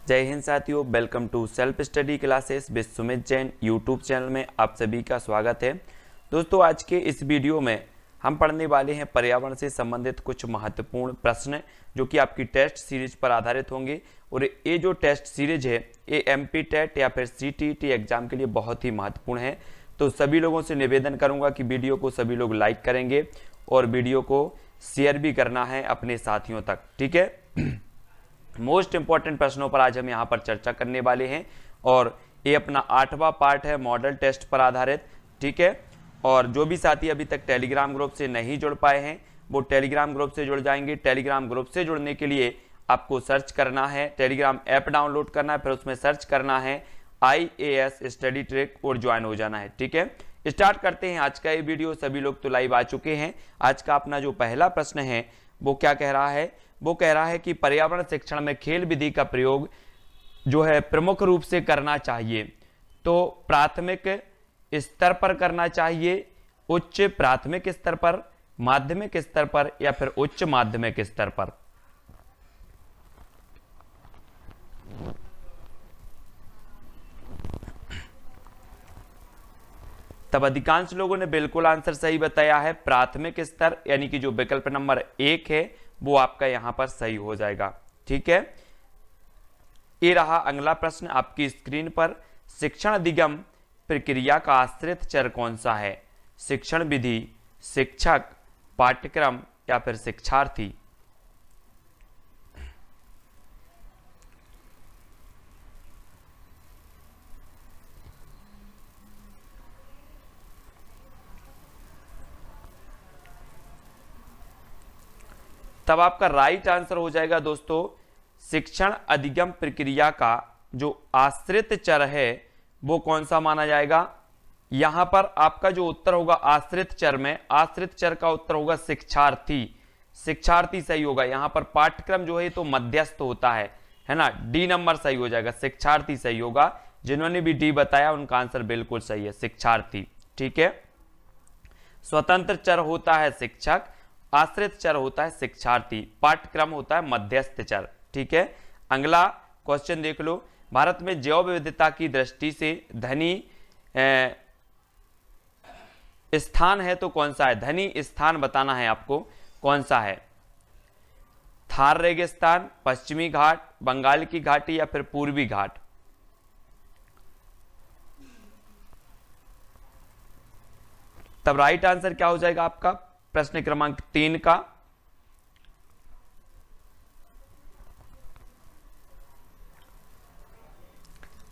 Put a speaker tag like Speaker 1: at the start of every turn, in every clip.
Speaker 1: जय हिंद साथियों, welcome to self study classes with Sumit Jain YouTube channel में आप सभी का स्वागत है। दोस्तों, आज के इस वीडियो में हम पढ़ने वाले हैं पर्यावरण से संबंधित कुछ महत्वपूर्ण प्रश्न जो कि आपकी टेस्ट सीरीज पर आधारित होंगे। और ये जो टेस्ट सीरीज है ये एमपी टेट या फिर सीटीईटी एग्जाम के लिए बहुत ही महत्वपूर्ण है। तो सभी लोगों से निवेदन करूंगा कि वीडियो को सभी लोग लाइक करेंगे और वीडियो को शेयर भी करना है अपने साथियों तक, ठीक है। मोस्ट इंपॉर्टेंट प्रश्नों पर आज हम यहाँ पर चर्चा करने वाले हैं और ये अपना 8वां पार्ट है मॉडल टेस्ट पर आधारित, ठीक है। और जो भी साथी अभी तक टेलीग्राम ग्रुप से नहीं जुड़ पाए हैं वो टेलीग्राम ग्रुप से जुड़ जाएंगे। टेलीग्राम ग्रुप से जुड़ने के लिए आपको सर्च करना है, टेलीग्राम ऐप डाउनलोड करना है, फिर उसमें सर्च करना है IAS स्टडी ट्रैक और ज्वाइन हो जाना है, ठीक है। स्टार्ट करते हैं आज का ये वीडियो। सभी लोग तो लाइव आ चुके हैं। आज का अपना जो पहला प्रश्न है वो क्या कह रहा है, वो कह रहा है कि पर्यावरण शिक्षण में खेल विधि का प्रयोग जो है प्रमुख रूप से करना चाहिए। तो प्राथमिक स्तर पर करना चाहिए, उच्च प्राथमिक स्तर पर, माध्यमिक स्तर पर या फिर उच्च माध्यमिक स्तर पर। तब अधिकांश लोगों ने बिल्कुल आंसर सही बताया है। प्राथमिक स्तर यानी कि जो विकल्प नंबर 1 है वो आपका यहां पर सही हो जाएगा, ठीक है। ये रहा अगला प्रश्न आपकी स्क्रीन पर। शिक्षण अधिगम प्रक्रिया का आश्रित चर कौन सा है? शिक्षण विधि, शिक्षक, पाठ्यक्रम या फिर शिक्षार्थी। तब आपका राइट आंसर हो जाएगा दोस्तों, शिक्षण अधिगम प्रक्रिया का जो आश्रित चर है वो कौन सा माना जाएगा। यहां पर आपका जो उत्तर होगा आश्रित चर में, आश्रित चर का उत्तर होगा शिक्षार्थी। शिक्षार्थी सही होगा। यहां पर पाठ्यक्रम जो है तो मध्यस्थ होता है ना। डी नंबर सही हो जाएगा, शिक्षार्थी सही होगा। जिन्होंने भी डी बताया उनका आंसर बिल्कुल सही है, शिक्षार्थी, ठीक है। स्वतंत्र चर होता है शिक्षक, आश्रित चर होता है शिक्षार्थी, पाठ्यक्रम होता है मध्यस्थ चर, ठीक है। अगला क्वेश्चन देख लो। भारत में जैव विविधता की दृष्टि से धनी स्थान है तो कौन सा है? धनी स्थान बताना है आपको, कौन सा है? थार रेगिस्तान, पश्चिमी घाट, बंगाल की घाटी या फिर पूर्वी घाट। तब राइट आंसर क्या हो जाएगा आपका प्रश्न क्रमांक 3 का?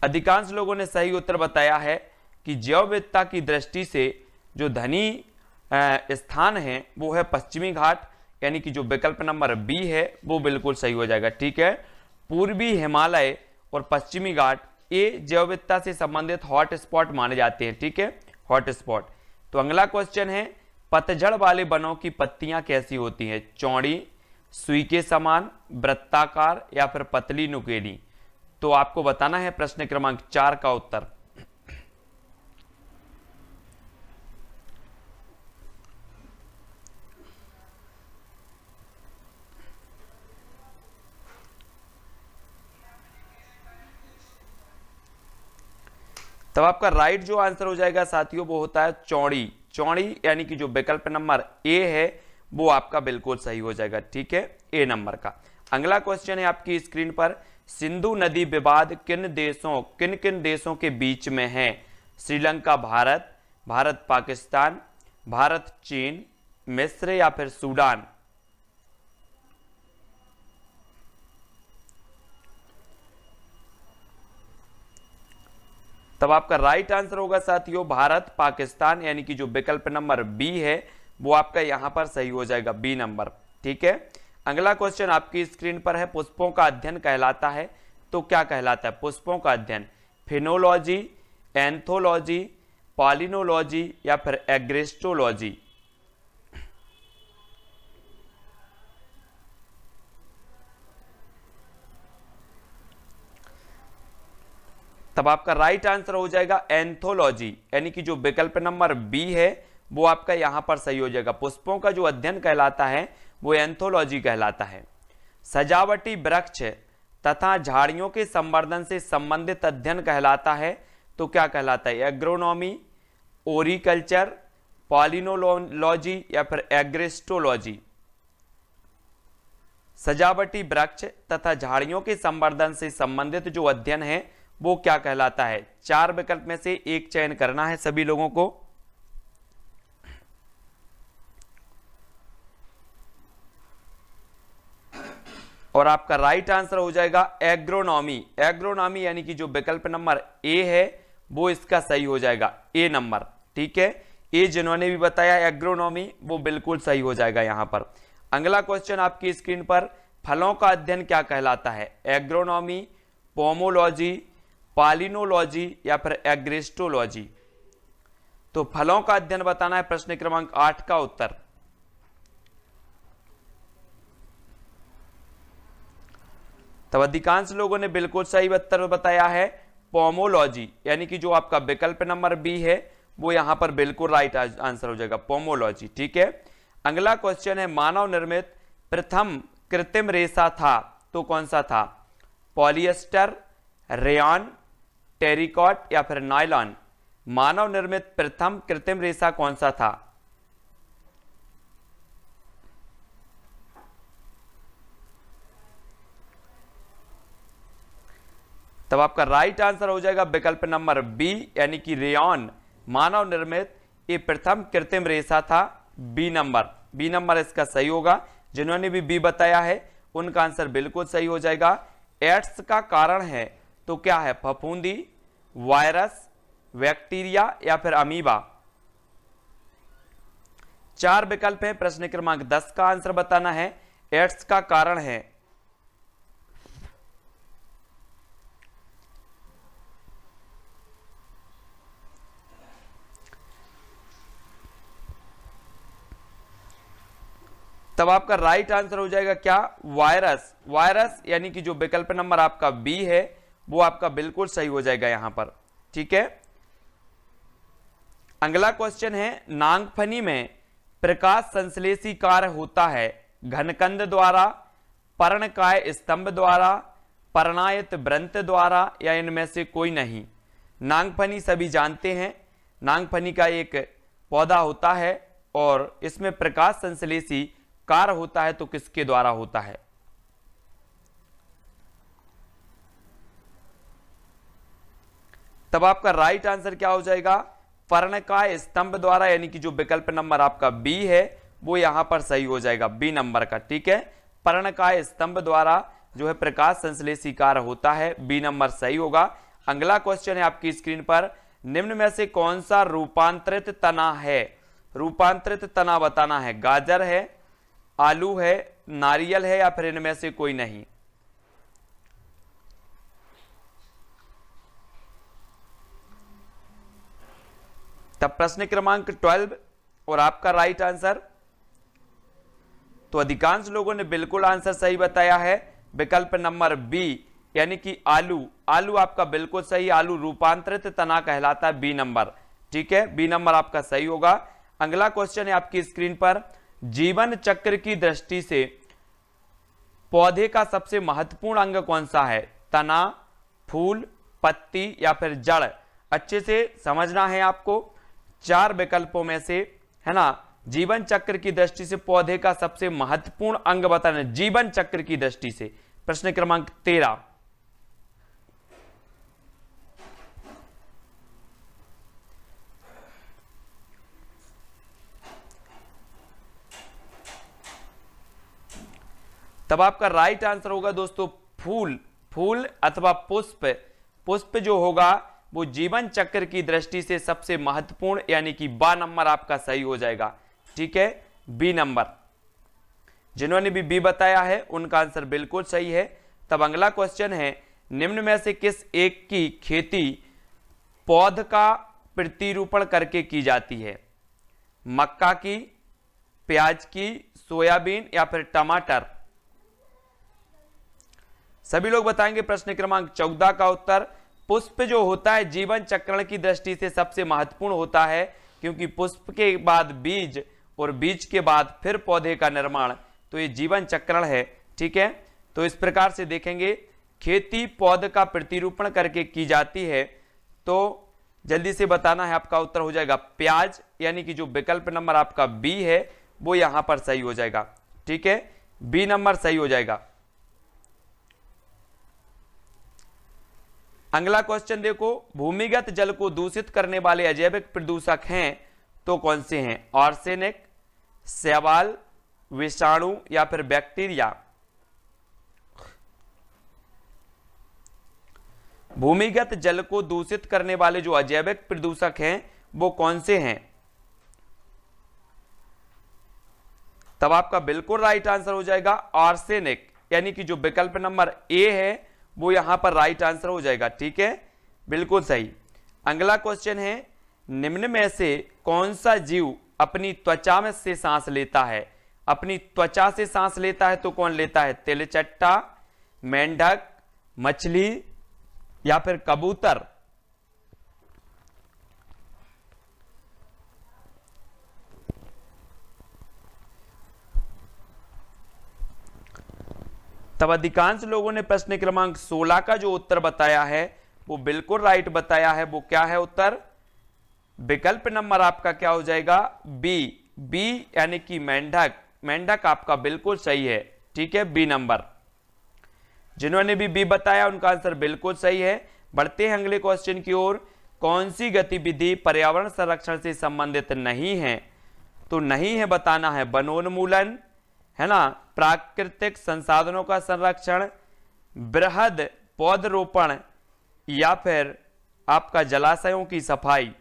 Speaker 1: अधिकांश लोगों ने सही उत्तर बताया है कि जैव विविधता की दृष्टि से जो धनी स्थान है वो है पश्चिमी घाट, यानी कि जो विकल्प नंबर बी है वो बिल्कुल सही हो जाएगा, ठीक है। पूर्वी हिमालय और पश्चिमी घाट ये जैव विविधता से संबंधित हॉट स्पॉट माने जाते हैं, ठीक है, हॉट स्पॉट। तो अगला क्वेश्चन है, पतझड़ वाले वनों की पत्तियां कैसी होती हैं? चौड़ी, सुई के समान, वृत्ताकार या फिर पतली नुकीली। तो आपको बताना है प्रश्न क्रमांक 4 का उत्तर। तब आपका राइट जो आंसर हो जाएगा साथियों वो होता है चौड़ी। चौड़ी यानी कि जो विकल्प नंबर ए है वो आपका बिल्कुल सही हो जाएगा, ठीक है, ए नंबर का। अगला क्वेश्चन है आपकी स्क्रीन पर, सिंधु नदी विवाद किन किन देशों के बीच में है? श्रीलंका भारत, भारत पाकिस्तान, भारत चीन, मिस्र या फिर सूडान। तब आपका राइट आंसर होगा साथियों भारत पाकिस्तान, यानी कि जो विकल्प नंबर बी है वो आपका यहां पर सही हो जाएगा, बी नंबर, ठीक है। अगला क्वेश्चन आपकी स्क्रीन पर है, पुष्पों का अध्ययन कहलाता है तो क्या कहलाता है? पुष्पों का अध्ययन फिनोलॉजी, एंथोलॉजी, पॉलिनोलॉजी या फिर एग्रेस्टोलॉजी। तब आपका राइट आंसर हो जाएगा एंथोलॉजी, यानी कि जो विकल्प नंबर बी है वो आपका यहां पर सही हो जाएगा। पुष्पों का जो अध्ययन कहलाता है वो एंथोलॉजी कहलाता है। सजावटी वृक्ष तथा झाड़ियों के संवर्धन से संबंधित अध्ययन कहलाता है तो क्या कहलाता है? एग्रोनॉमी, ओरिकल्चर, पॉलिनोलॉजी या फिर एग्रिस्टोलॉजी। सजावटी वृक्ष तथा झाड़ियों के संवर्धन से संबंधित जो अध्ययन है वो क्या कहलाता है? 4 विकल्प में से एक चयन करना है सभी लोगों को। और आपका राइट आंसर हो जाएगा एग्रोनॉमी। एग्रोनॉमी यानी कि जो विकल्प नंबर ए है वो इसका सही हो जाएगा, ए नंबर। ठीक है, ए जिन्होंने भी बताया एग्रोनॉमी वो बिल्कुल सही हो जाएगा यहां पर। अगला क्वेश्चन आपकी स्क्रीन पर, फलों का अध्ययन क्या कहलाता है? एग्रोनॉमी, पोमोलॉजी, पॉलिनोलॉजी या फिर एग्रिस्टोलॉजी। तो फलों का अध्ययन बताना है प्रश्न क्रमांक 8 का उत्तर। तब अधिकांश लोगों ने बिल्कुल सही उत्तर बताया है पोमोलॉजी, यानी कि जो आपका विकल्प नंबर बी है वो यहां पर बिल्कुल राइट आंसर हो जाएगा, पोमोलॉजी। ठीक है, अगला क्वेश्चन है, मानव निर्मित प्रथम कृत्रिम रेशा था तो कौन सा था? पॉलिएस्टर, रेयॉन, टेरिकॉट या फिर नायलॉन। मानव निर्मित प्रथम कृत्रिम रेशा कौन सा था? तब आपका राइट आंसर हो जाएगा विकल्प नंबर बी, यानी कि रेयॉन मानव निर्मित ये प्रथम कृत्रिम रेशा था, बी नंबर। बी नंबर इसका सही होगा। जिन्होंने भी बी बताया है उनका आंसर बिल्कुल सही हो जाएगा। एड्स का कारण है तो क्या है? फफूंदी, वायरस, बैक्टीरिया या फिर अमीबा। 4 विकल्प है, प्रश्न क्रमांक 10 का आंसर बताना है। एड्स का कारण है तब आपका राइट आंसर हो जाएगा क्या? वायरस। वायरस यानी कि जो विकल्प नंबर आपका बी है वो आपका बिल्कुल सही हो जाएगा यहां पर। ठीक है, अगला क्वेश्चन है, नागफनी में प्रकाश संश्लेषी कार्य होता है घनकंद द्वारा, पर्णकाय स्तंभ द्वारा, पर्णायत वृंत द्वारा या इनमें से कोई नहीं। नागफनी सभी जानते हैं, नागफनी का एक पौधा होता है और इसमें प्रकाश संश्लेषी कार्य होता है तो किसके द्वारा होता है? तब आपका राइट आंसर क्या हो जाएगा? पर्णकाय स्तंभ द्वारा, यानी कि जो विकल्प नंबर आपका बी है वो यहां पर सही हो जाएगा, बी नंबर का। ठीक है, पर्णकाय स्तंभ द्वारा जो है प्रकाश संश्लेषी कार्य होता है, बी नंबर सही होगा। अगला क्वेश्चन है आपकी स्क्रीन पर, निम्न में से कौन सा रूपांतरित तना है? रूपांतरित तना बताना है। गाजर है, आलू है, नारियल है या फिर इनमें से कोई नहीं। तब प्रश्न क्रमांक 12 और आपका राइट आंसर, तो अधिकांश लोगों ने बिल्कुल आंसर सही बताया है, विकल्प नंबर बी यानी कि आलू। आलू आपका बिल्कुल सही, आलू रूपांतरित तना कहलाता है, बी नंबर। ठीक है, बी नंबर आपका सही होगा। अगला क्वेश्चन है आपकी स्क्रीन पर, जीवन चक्र की दृष्टि से पौधे का सबसे महत्वपूर्ण अंग कौन सा है? तना, फूल, पत्ती या फिर जड़। अच्छे से समझना है आपको, 4 विकल्पों में से, है ना। जीवन चक्र की दृष्टि से पौधे का सबसे महत्वपूर्ण अंग बताना, जीवन चक्र की दृष्टि से। प्रश्न क्रमांक 13। तब आपका राइट आंसर होगा दोस्तों फूल। फूल अथवा पुष्प। पुष्प जो होगा वो जीवन चक्र की दृष्टि से सबसे महत्वपूर्ण, यानी कि बा नंबर आपका सही हो जाएगा। ठीक है, बी नंबर। जिन्होंने भी बी बताया है उनका आंसर बिल्कुल सही है। तब अगला क्वेश्चन है, निम्न में से किस एक की खेती पौध का प्रतिरूपण करके की जाती है? मक्का की, प्याज की, सोयाबीन या फिर टमाटर। सभी लोग बताएंगे प्रश्न क्रमांक 14 का उत्तर। पुष्प जो होता है जीवन चक्रण की दृष्टि से सबसे महत्वपूर्ण होता है, क्योंकि पुष्प के बाद बीज और बीज के बाद फिर पौधे का निर्माण, तो ये जीवन चक्रण है। ठीक है, तो इस प्रकार से देखेंगे खेती पौध का प्रतिरूपण करके की जाती है, तो जल्दी से बताना है, आपका उत्तर हो जाएगा प्याज, यानी कि जो विकल्प नंबर आपका बी है वो यहां पर सही हो जाएगा। ठीक है, बी नंबर सही हो जाएगा। अगला क्वेश्चन देखो, भूमिगत जल को दूषित करने वाले अजैविक प्रदूषक हैं तो कौन से हैं? आर्सेनिक, शैवाल, विषाणु या फिर बैक्टीरिया। भूमिगत जल को दूषित करने वाले जो अजैविक प्रदूषक हैं वो कौन से हैं? तब आपका बिल्कुल राइट आंसर हो जाएगा आर्सेनिक, यानी कि जो विकल्प नंबर ए है वो यहां पर राइट आंसर हो जाएगा। ठीक है, बिल्कुल सही। अगला क्वेश्चन है, निम्न में से कौन सा जीव अपनी त्वचा में से सांस लेता है? अपनी त्वचा से सांस लेता है तो कौन लेता है? तिलचट्टा, मेंढक, मछली या फिर कबूतर। तब अधिकांश लोगों ने प्रश्न क्रमांक 16 का जो उत्तर बताया है वो बिल्कुल राइट बताया है। वो क्या है उत्तर? विकल्प नंबर आपका क्या हो जाएगा? बी। बी यानी कि मेंढक। मेंढक आपका बिल्कुल सही है। ठीक है, बी नंबर। जिन्होंने भी बी बताया उनका आंसर बिल्कुल सही है। बढ़ते हैं अगले क्वेश्चन की ओर। कौन सी गतिविधि पर्यावरण संरक्षण से संबंधित नहीं है? तो नहीं है बताना है वनोन्मूलन, है ना, प्राकृतिक संसाधनों का संरक्षण, बृहद पौधरोपण या फिर आपका जलाशयों की सफाई।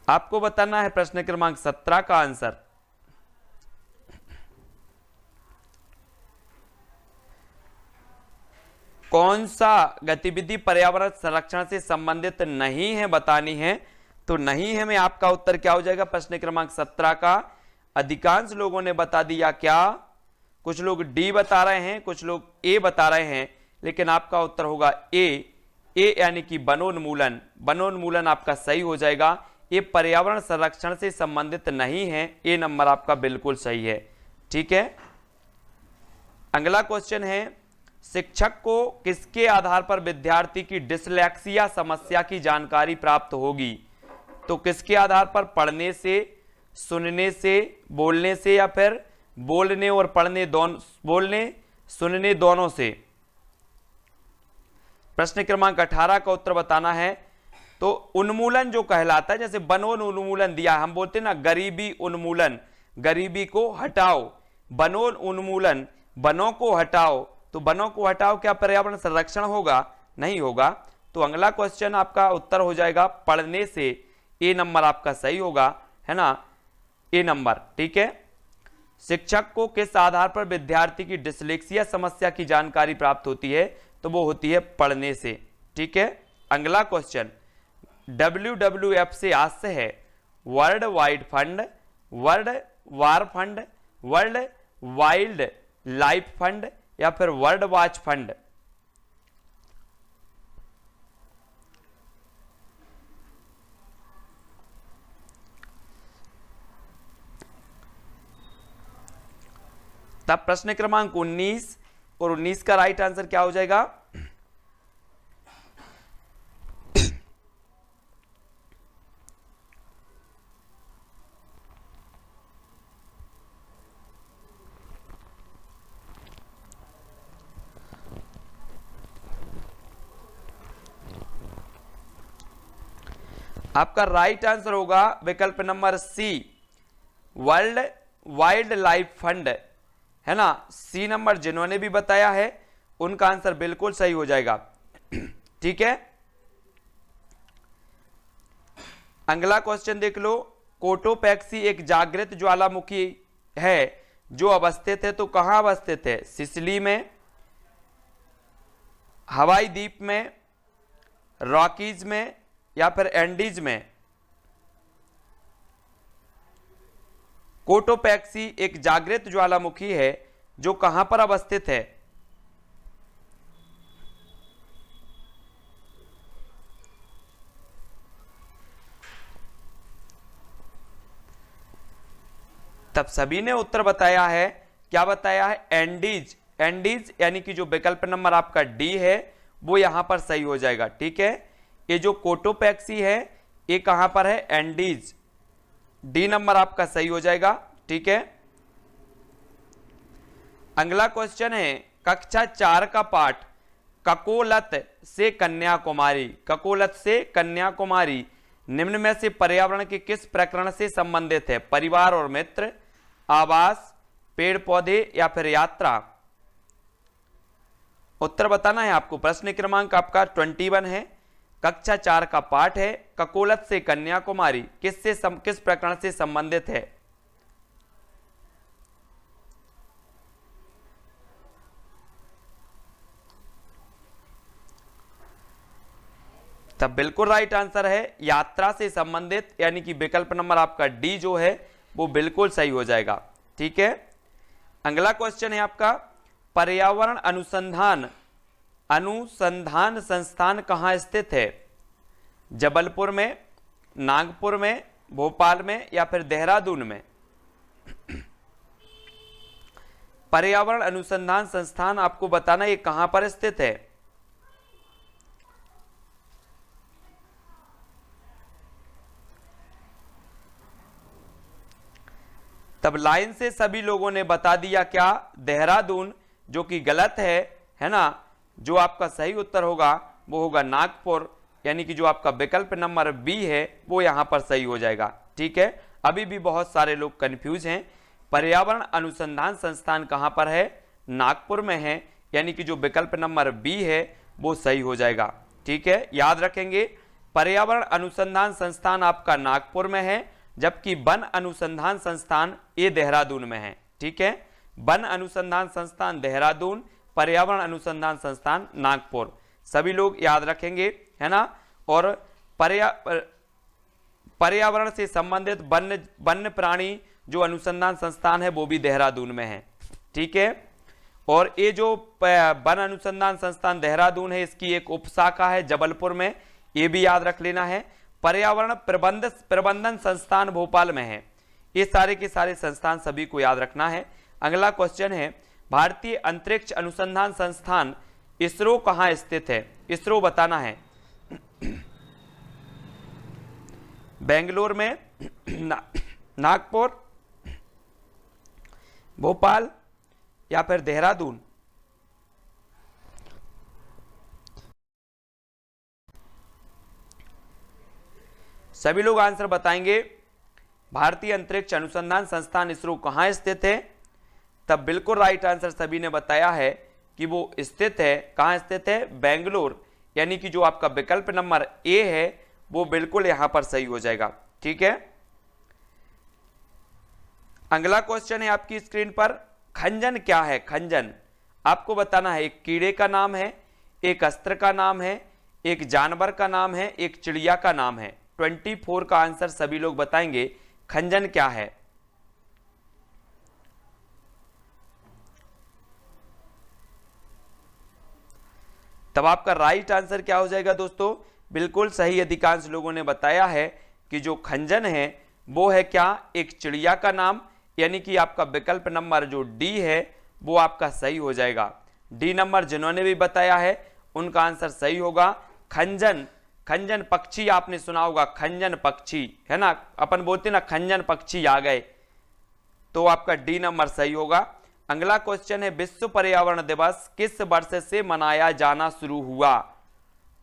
Speaker 1: आपको बताना है प्रश्न क्रमांक 17 का आंसर। कौन सा गतिविधि पर्यावरण संरक्षण से संबंधित नहीं है बतानी है। तो नहीं है में आपका उत्तर क्या हो जाएगा? प्रश्न क्रमांक 17 का अधिकांश लोगों ने बता दिया क्या? कुछ लोग डी बता रहे हैं, कुछ लोग ए बता रहे हैं, लेकिन आपका उत्तर होगा ए। ए यानी कि वनोन्मूलन। वनोन्मूलन आपका सही हो जाएगा। ये पर्यावरण संरक्षण से संबंधित नहीं है। ए नंबर आपका बिल्कुल सही है। ठीक है, अगला क्वेश्चन है, शिक्षक को किसके आधार पर विद्यार्थी की डिसलेक्सिया समस्या की जानकारी प्राप्त होगी? तो किसके आधार पर? पढ़ने से, सुनने से, बोलने से या फिर बोलने और पढ़ने दोनों, बोलने सुनने दोनों से। प्रश्न क्रमांक 18 का उत्तर बताना है। तो उन्मूलन जो कहलाता है, जैसे वनोन्मूलन दिया, हम बोलते हैं ना गरीबी उन्मूलन, गरीबी को हटाओ। वनोन्मूलन, वनों को हटाओ। तो वनों को हटाओ क्या पर्यावरण संरक्षण होगा? नहीं होगा। तो अगला क्वेश्चन आपका उत्तर हो जाएगा पढ़ने से। ए नंबर आपका सही होगा, है ना, ए नंबर। ठीक है, शिक्षक को किस आधार पर विद्यार्थी की डिसलेक्सिया समस्या की जानकारी प्राप्त होती है? तो वो होती है पढ़ने से। ठीक है, अगला क्वेश्चन WWF से आज से है, world wide fund, world war fund, world Wildlife fund या फिर वर्ल्ड वॉच फंड। तब प्रश्न क्रमांक 19 और 19 का राइट आंसर क्या हो जाएगा? आपका राइट आंसर होगा विकल्प number C, World Wildlife Fund, है ना। सी नंबर जिन्होंने भी बताया है उनका आंसर बिल्कुल सही हो जाएगा। ठीक है, अगला क्वेश्चन देख लो। कोटोपैक्सी एक जागृत ज्वालामुखी है जो अवस्थित है, तो कहां अवस्थित है? सिसिली में, हवाई द्वीप में, रॉकीज में या फिर एंडीज में। कोटोपैक्सी एक जागृत ज्वालामुखी है जो कहां पर अवस्थित है? तब सभी ने उत्तर बताया है, क्या बताया है? एंडीज। एंडीज यानी कि जो विकल्प नंबर आपका डी है वो यहां पर सही हो जाएगा। ठीक है, ये जो कोटोपैक्सी है ये कहां पर है? एंडीज। डी नंबर आपका सही हो जाएगा। ठीक है, अगला क्वेश्चन है कक्षा 4 का पाठ ककोलत से कन्याकुमारी। ककोलत से कन्याकुमारी निम्न में से पर्यावरण के किस प्रकरण से संबंधित है? परिवार और मित्र, आवास, पेड़ पौधे या फिर यात्रा? उत्तर बताना है आपको। प्रश्न क्रमांक आपका 21 है, कक्षा 4 का पाठ है ककोलत से कन्याकुमारी किस प्रकरण से संबंधित है? तब बिल्कुल राइट आंसर है यात्रा से संबंधित, यानी कि विकल्प नंबर आपका डी जो है वो बिल्कुल सही हो जाएगा। ठीक है, अगला क्वेश्चन है आपका पर्यावरण अनुसंधान संस्थान कहां स्थित है? जबलपुर में, नागपुर में, भोपाल में या फिर देहरादून में? पर्यावरण अनुसंधान संस्थान आपको बताना ये कहां पर स्थित है? तब लाइन से सभी लोगों ने बता दिया क्या? देहरादून, जो कि गलत है ना। जो आपका सही उत्तर होगा वो होगा नागपुर, यानी कि जो आपका विकल्प नंबर बी है वो यहां पर सही हो जाएगा। ठीक है, अभी भी बहुत सारे लोग कंफ्यूज हैं। पर्यावरण अनुसंधान संस्थान कहां पर है? नागपुर में है, यानी कि जो विकल्प नंबर बी है वो सही हो जाएगा। ठीक है, याद रखेंगे पर्यावरण अनुसंधान संस्थान आपका नागपुर में है, जबकि वन अनुसंधान संस्थान ये देहरादून में है। ठीक है, वन अनुसंधान संस्थान देहरादून, पर्यावरण अनुसंधान संस्थान नागपुर। सभी लोग याद रखेंगे, है ना। और पर्यावरण से संबंधित वन्य प्राणी जो अनुसंधान संस्थान है वो भी देहरादून में है। ठीक है, और ये जो वन अनुसंधान संस्थान देहरादून है इसकी एक उपशाखा है जबलपुर में, ये भी याद रख लेना है। पर्यावरण प्रबंधन संस्थान भोपाल में है। ये सारे के सारे संस्थान सभी को याद रखना है। अगला क्वेश्चन है भारतीय अंतरिक्ष अनुसंधान संस्थान इसरो कहां स्थित है? इसरो बताना है। बेंगलोर में, नागपुर, भोपाल या फिर देहरादून? सभी लोग आंसर बताएंगे। भारतीय अंतरिक्ष अनुसंधान संस्थान इसरो कहां स्थित है? तब बिल्कुल राइट आंसर सभी ने बताया है कि वो स्थित है, कहां स्थित है? बेंगलोर, यानी कि जो आपका विकल्प नंबर ए है वो बिल्कुल यहां पर सही हो जाएगा। ठीक है, अगला क्वेश्चन है आपकी स्क्रीन पर खंजन क्या है? खंजन आपको बताना है। एक कीड़े का नाम है, एक अस्त्र का नाम है, एक जानवर का नाम है, एक चिड़िया का नाम है। 24 का आंसर सभी लोग बताएंगे खंजन क्या है। तब आपका राइट आंसर क्या हो जाएगा दोस्तों? बिल्कुल सही अधिकांश लोगों ने बताया है कि जो खंजन है वो है क्या? एक चिड़िया का नाम, यानी कि आपका विकल्प नंबर जो डी है वो आपका सही हो जाएगा। डी नंबर जिन्होंने भी बताया है उनका आंसर सही होगा। खंजन, खंजन पक्षी आपने सुना होगा, खंजन पक्षी, है ना। अपन बोलते ना खंजन पक्षी आ गए, तो आपका डी नंबर सही होगा। अगला क्वेश्चन है विश्व पर्यावरण दिवस किस वर्ष से मनाया जाना शुरू हुआ?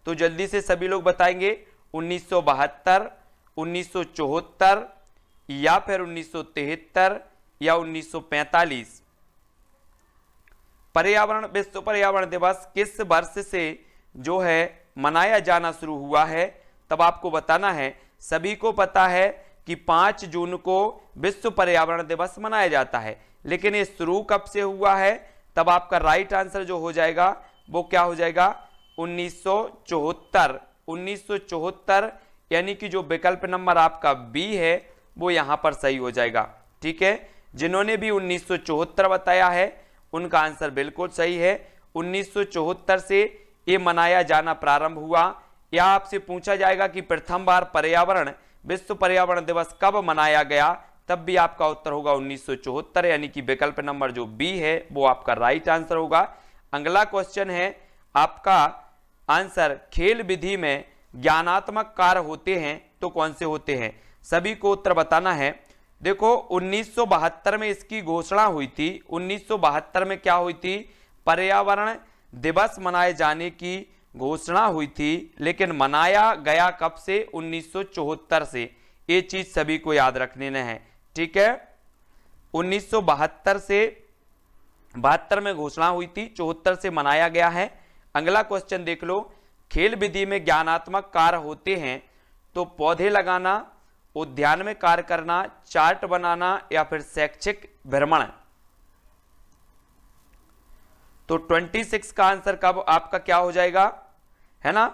Speaker 1: तो जल्दी से सभी लोग बताएंगे 1972, 1974 या फिर 1973 या 1945? विश्व पर्यावरण दिवस किस वर्ष से जो है मनाया जाना शुरू हुआ है? तब आपको बताना है। सभी को पता है कि 5 जून को विश्व पर्यावरण दिवस मनाया जाता है, लेकिन ये शुरू कब से हुआ है? तब आपका राइट आंसर जो हो जाएगा वो क्या हो जाएगा? 1974। 1974, यानी कि जो विकल्प नंबर आपका बी है वो यहां पर सही हो जाएगा। ठीक है, जिन्होंने भी 1974 बताया है उनका आंसर बिल्कुल सही है। 1974 से ये मनाया जाना प्रारंभ हुआ। या आपसे पूछा जाएगा कि प्रथम बार विश्व पर्यावरण दिवस कब मनाया गया, तब भी आपका उत्तर होगा 1974, यानी कि विकल्प नंबर जो बी है वो आपका राइट आंसर होगा। अगला क्वेश्चन है आपका आंसर, खेल विधि में ज्ञानात्मक कार्य होते हैं तो कौन से होते हैं? सभी को उत्तर बताना है। देखो 1972 में इसकी घोषणा हुई थी। 1972 में क्या हुई थी? पर्यावरण दिवस मनाए जाने की घोषणा हुई थी, लेकिन मनाया गया कब से? 1974 से। ये चीज सभी को याद रखने ने है, ठीक है। 1972 से 72 में घोषणा हुई थी, 74 से मनाया गया है। अगला क्वेश्चन देख लो, खेल विधि में ज्ञानात्मक कार्य होते हैं तो पौधे लगाना, उद्यान में कार्य करना, चार्ट बनाना या फिर शैक्षिक भ्रमण। तो 26 का आंसर कब आपका क्या हो जाएगा, है ना?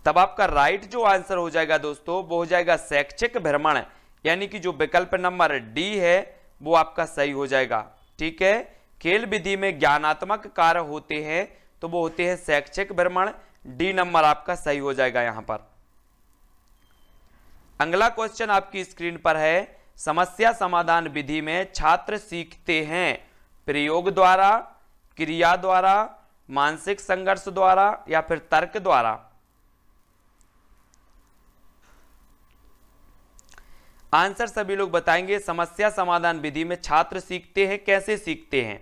Speaker 1: तब आपका राइट जो आंसर हो जाएगा दोस्तों वो हो जाएगा शैक्षिक भ्रमण, यानी कि जो विकल्प नंबर डी है वो आपका सही हो जाएगा, ठीक है। खेल विधि में ज्ञानात्मक कार्य होते हैं तो वो होते हैं शैक्षिक भ्रमण, डी नंबर आपका सही हो जाएगा यहां पर। अगला क्वेश्चन आपकी स्क्रीन पर है, समस्या समाधान विधि में छात्र सीखते हैं प्रयोग द्वारा, क्रिया द्वारा, मानसिक संघर्ष द्वारा या फिर तर्क द्वारा। आंसर सभी लोग बताएंगे। समस्या समाधान विधि में छात्र सीखते हैं, कैसे सीखते हैं?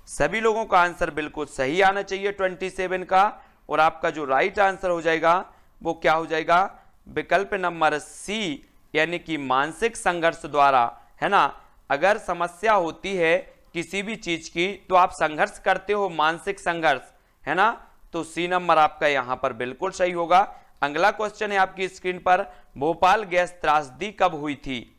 Speaker 1: सभी लोगों का आंसर बिल्कुल सही आना चाहिए 27 का, और आपका जो राइट आंसर हो जाएगा वो क्या हो जाएगा? विकल्प नंबर सी, यानी कि मानसिक संघर्ष द्वारा, है ना। अगर समस्या होती है किसी भी चीज की तो आप संघर्ष करते हो, मानसिक संघर्ष, है ना। तो सी नंबर आपका यहां पर बिल्कुल सही होगा। अगला क्वेश्चन है आपकी स्क्रीन पर, भोपाल गैस त्रासदी कब हुई थी?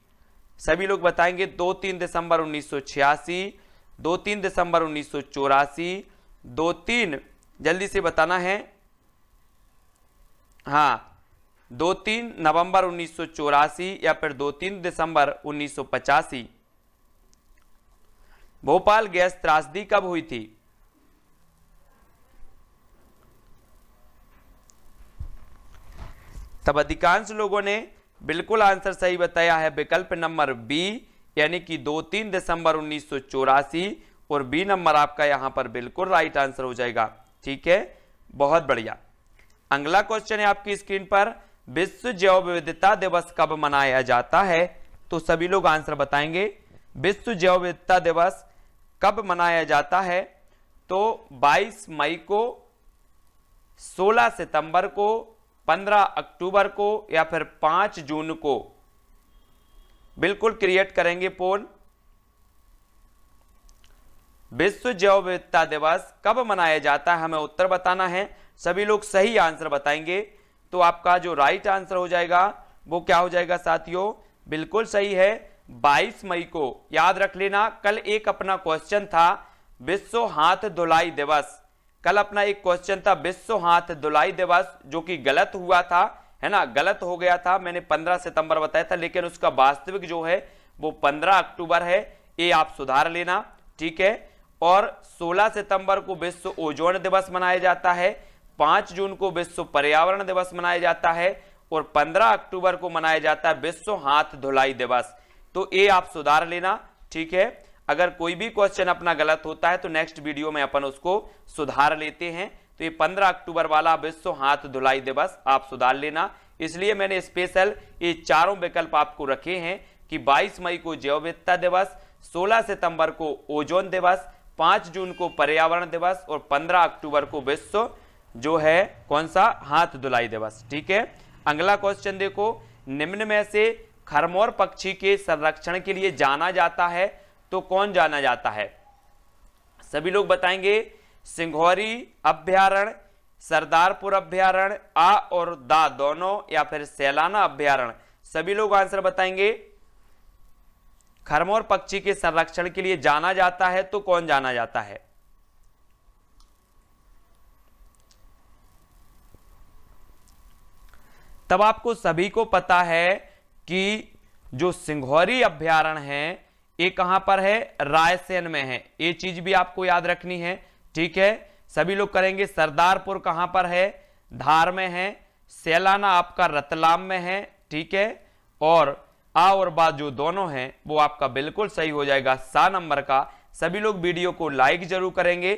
Speaker 1: सभी लोग बताएंगे 2-3 दिसंबर 1986, 2-3 दिसंबर 1984, 2-3 जल्दी से बताना है, हाँ 2-3 नवंबर 1984 या फिर 2-3 दिसंबर 1985। भोपाल गैस त्रासदी कब हुई थी? तब अधिकांश लोगों ने बिल्कुल आंसर सही बताया है, विकल्प नंबर बी, यानी कि 2-3 दिसंबर 1984, और बी नंबर आपका यहां पर बिल्कुल राइट आंसर हो जाएगा, ठीक है, बहुत बढ़िया। अगला क्वेश्चन है आपकी स्क्रीन पर, विश्व जैव विविधता दिवस कब मनाया जाता है? तो सभी लोग आंसर बताएंगे। विश्व जैव विविधता दिवस कब मनाया जाता है? तो 22 मई को, 16 सितंबर को, 15 अक्टूबर को या फिर 5 जून को। बिल्कुल क्रिएट करेंगे पोल। विश्व जैव विविधता दिवस कब मनाया जाता है, हमें उत्तर बताना है। सभी लोग सही आंसर बताएंगे तो आपका जो राइट आंसर हो जाएगा वो क्या हो जाएगा साथियों? बिल्कुल सही है, 22 मई को। याद रख लेना, कल एक अपना क्वेश्चन था विश्व हाथ धुलाई दिवस। कल अपना एक क्वेश्चन था विश्व हाथ धुलाई दिवस, जो कि गलत हुआ था, है ना, गलत हो गया था। मैंने 15 सितंबर बताया था, लेकिन उसका वास्तविक जो है वो 15 अक्टूबर है। ये आप सुधार लेना, ठीक है। और 16 सितंबर को विश्व ओजोन दिवस मनाया जाता है, 5 जून को विश्व पर्यावरण दिवस मनाया जाता है, और 15 अक्टूबर को मनाया जाता है विश्व हाथ धुलाई दिवस। तो ये आप सुधार लेना, ठीक है। अगर कोई भी क्वेश्चन अपना गलत होता है तो नेक्स्ट वीडियो में अपन उसको सुधार लेते हैं। तो ये 15 अक्टूबर वाला विश्व हाथ धुलाई दिवस आप सुधार लेना। इसलिए मैंने स्पेशल ये चारों विकल्प आपको रखे हैं कि 22 मई को जैव विविधता दिवस, 16 सितंबर को ओजोन दिवस, 5 जून को पर्यावरण दिवस और 15 अक्टूबर को विश्व जो है कौन सा, हाथ धुलाई दिवस, ठीक है। अगला क्वेश्चन देखो, निम्न में से खरमोर पक्षी के संरक्षण के लिए जाना जाता है तो कौन जाना जाता है? सभी लोग बताएंगे सिंघौरी अभ्यारण्य, सरदारपुर अभ्यारण्य, आ और दा दोनों, या फिर सैलाना अभ्यारण्य। सभी लोग आंसर बताएंगे। खरमोर पक्षी के संरक्षण के लिए जाना जाता है तो कौन जाना जाता है? तब आपको सभी को पता है कि जो सिंघौरी अभ्यारण्य है ये कहां पर है? रायसेन में है। ये चीज भी आपको याद रखनी है, ठीक है। सभी लोग करेंगे। सरदारपुर कहां पर है? धार में है। सैलाना आपका रतलाम में है, ठीक है। और आ और बा जो दोनों हैं वो आपका बिल्कुल सही हो जाएगा सा नंबर का। सभी लोग वीडियो को लाइक जरूर करेंगे